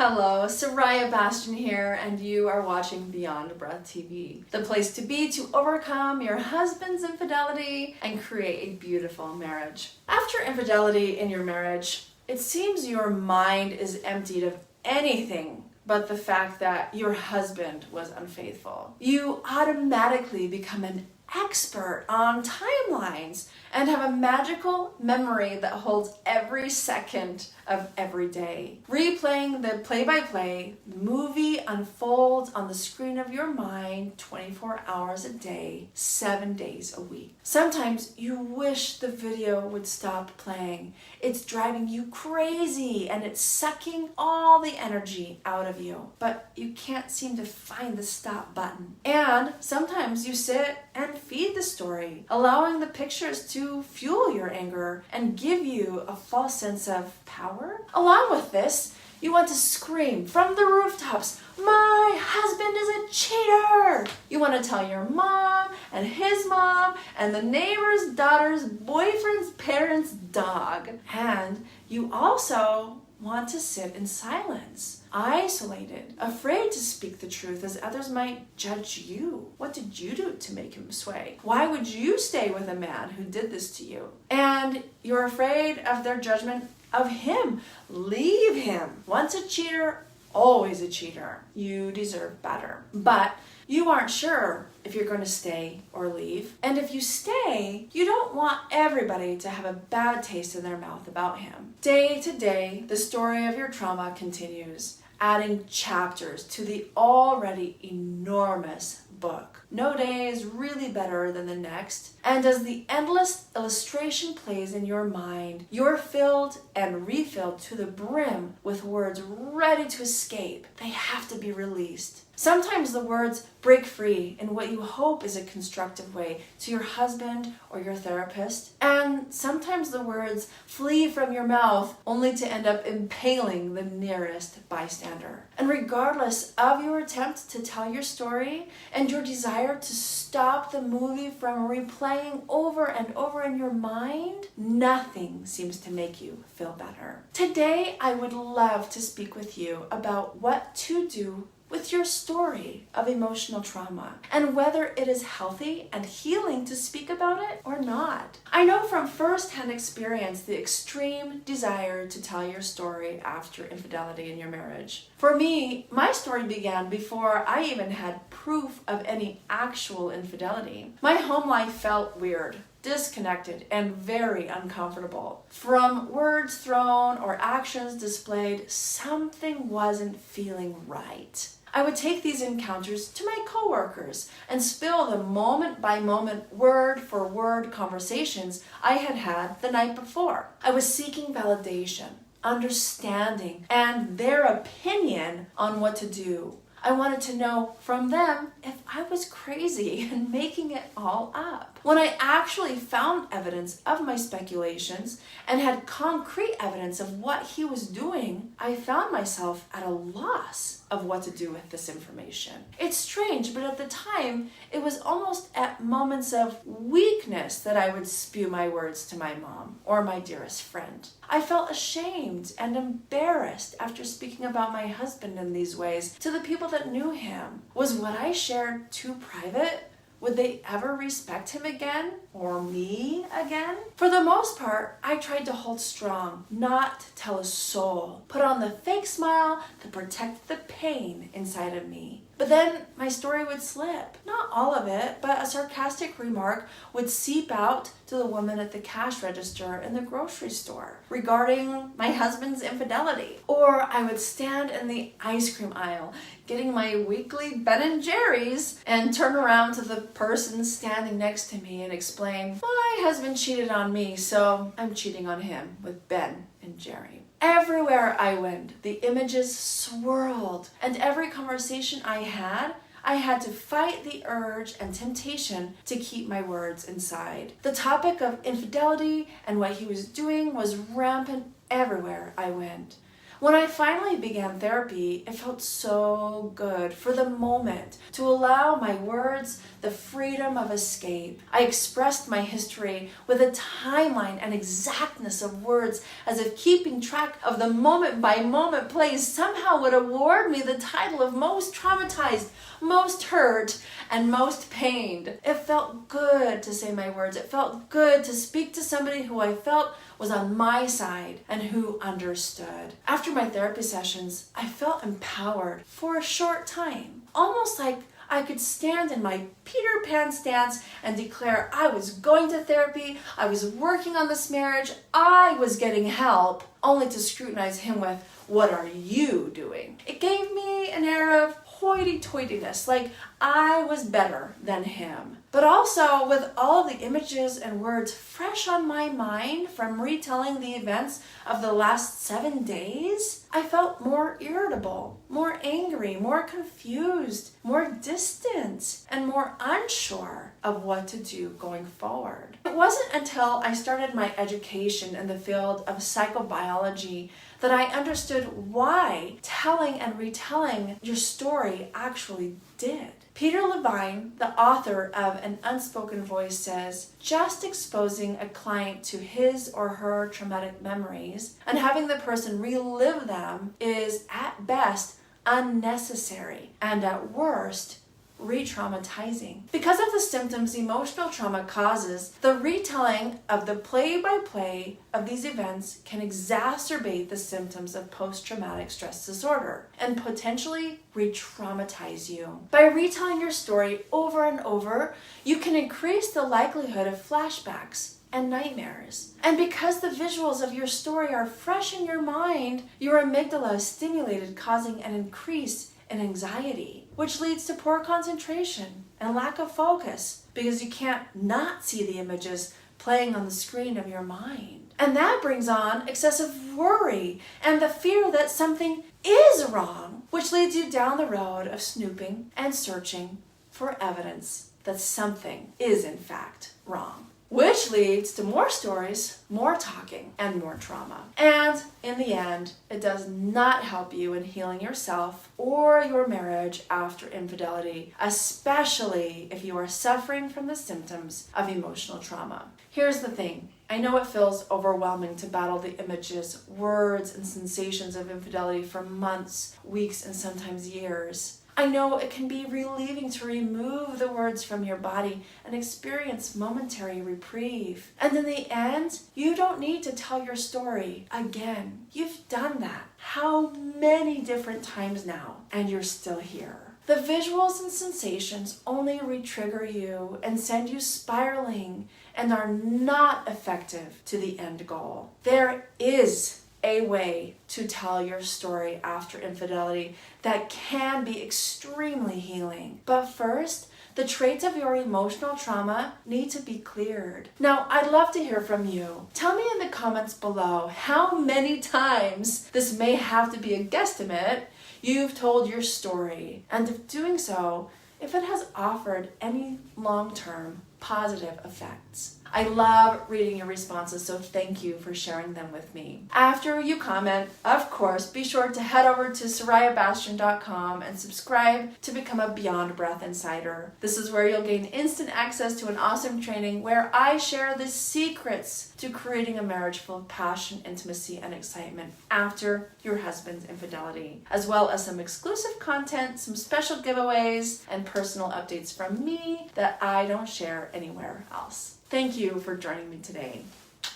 Hello, Soraya Bastian here, and you are watching Beyond Breath TV, the place to be to overcome your husband's infidelity and create a beautiful marriage. After infidelity in your marriage, it seems your mind is emptied of anything but the fact that your husband was unfaithful. You automatically become an expert on timelines and have a magical memory that holds every second of every day. Replaying the play-by-play, the movie unfolds on the screen of your mind 24 hours a day, 7 days a week. Sometimes you wish the video would stop playing. It's driving you crazy and it's sucking all the energy out of you, but you can't seem to find the stop button. And sometimes you sit and feed the story, allowing the pictures to fuel your anger and give you a false sense of power. Along with this, you want to scream from the rooftops, "My husband is a cheater!" You want to tell your mom and his mom and the neighbor's daughter's boyfriend's parents' dog. And you also want to sit in silence, isolated, afraid to speak the truth as others might judge you. What did you do to make him sway? Why would you stay with a man who did this to you? And you're afraid of their judgment of him. Leave him. Once a cheater, always a cheater. You deserve better. But you aren't sure if you're going to stay or leave. And if you stay, you don't want everybody to have a bad taste in their mouth about him. Day to day, the story of your trauma continues, adding chapters to the already enormous book. No day is really better than the next, and as the endless illustration plays in your mind, you're filled and refilled to the brim with words ready to escape. They have to be released. Sometimes the words break free in what you hope is a constructive way to your husband or your therapist, and sometimes the words flee from your mouth only to end up impaling the nearest bystander. And regardless of your attempt to tell your story and your desire to stop the movie from replaying over and over in your mind, nothing seems to make you feel better. Today, I would love to speak with you about what to do with your story of emotional trauma and whether it is healthy and healing to speak about it or not. I know from firsthand experience the extreme desire to tell your story after infidelity in your marriage. For me, my story began before I even had proof of any actual infidelity. My home life felt weird, disconnected, and very uncomfortable. From words thrown or actions displayed, something wasn't feeling right. I would take these encounters to my coworkers and spill the moment-by-moment, word-for-word conversations I had had the night before. I was seeking validation, understanding, and their opinion on what to do. I wanted to know from them if I was crazy and making it all up. When I actually found evidence of my speculations and had concrete evidence of what he was doing, I found myself at a loss of what to do with this information. It's strange, but at the time, it was almost at moments of weakness that I would spew my words to my mom or my dearest friend. I felt ashamed and embarrassed after speaking about my husband in these ways to the people that knew him. Was what I shared too private? Would they ever respect him again? Or me again? For the most part, I tried to hold strong, not tell a soul, put on the fake smile that protected the pain inside of me. But then my story would slip. Not all of it, but a sarcastic remark would seep out to the woman at the cash register in the grocery store regarding my husband's infidelity. Or I would stand in the ice cream aisle getting my weekly Ben & Jerry's and turn around to the person standing next to me and explain, "My husband cheated on me, so I'm cheating on him with Ben and Jerry." Everywhere I went, the images swirled, and every conversation I had to fight the urge and temptation to keep my words inside. The topic of infidelity and what he was doing was rampant everywhere I went. When I finally began therapy, it felt so good for the moment to allow my words the freedom of escape. I expressed my history with a timeline and exactness of words, as if keeping track of the moment-by-moment plays somehow would award me the title of most traumatized, most hurt, and most pained. It felt good to say my words. It felt good to speak to somebody who I felt was on my side and who understood. After my therapy sessions, I felt empowered for a short time, almost like I could stand in my Peter Pan stance and declare I was going to therapy, I was working on this marriage, I was getting help, only to scrutinize him with, "What are you doing?" It gave me an air of hoity-toityness, like I was better than him. But also, with all of the images and words fresh on my mind from retelling the events of the last 7 days, I felt more irritable, more angry, more confused, more distant, and more unsure of what to do going forward. It wasn't until I started my education in the field of psychobiology that I understood why telling and retelling your story actually did. Peter Levine, the author of An Unspoken Voice, says, just exposing a client to his or her traumatic memories and having the person relive them is at best unnecessary and at worst re-traumatizing. Because of the symptoms emotional trauma causes, the retelling of the play-by-play of these events can exacerbate the symptoms of post-traumatic stress disorder and potentially re-traumatize you. By retelling your story over and over, you can increase the likelihood of flashbacks and nightmares. And because the visuals of your story are fresh in your mind, your amygdala is stimulated, causing an increase in anxiety, which leads to poor concentration and lack of focus because you can't not see the images playing on the screen of your mind. And that brings on excessive worry and the fear that something is wrong, which leads you down the road of snooping and searching for evidence that something is in fact wrong. Which leads to more stories, more talking, and more trauma. And in the end, it does not help you in healing yourself or your marriage after infidelity, especially if you are suffering from the symptoms of emotional trauma. Here's the thing. I know it feels overwhelming to battle the images, words, and sensations of infidelity for months, weeks, and sometimes years. I know it can be relieving to remove the words from your body and experience momentary reprieve. And in the end, you don't need to tell your story again. You've done that how many different times now, and you're still here. The visuals and sensations only re-trigger you and send you spiraling and are not effective to the end goal. There is a way to tell your story after infidelity that can be extremely healing. But first, the traits of your emotional trauma need to be cleared. Now, I'd love to hear from you. Tell me in the comments below how many times, this may have to be a guesstimate, you've told your story, and if doing so, if it has offered any long-term positive effects. I love reading your responses, so thank you for sharing them with me. After you comment, of course, be sure to head over to sorayabastian.com and subscribe to become a Beyond Breath Insider. This is where you'll gain instant access to an awesome training where I share the secrets to creating a marriage full of passion, intimacy, and excitement after your husband's infidelity, as well as some exclusive content, some special giveaways, and personal updates from me that I don't share anywhere else. Thank you for joining me today.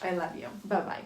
I love you. Bye-bye.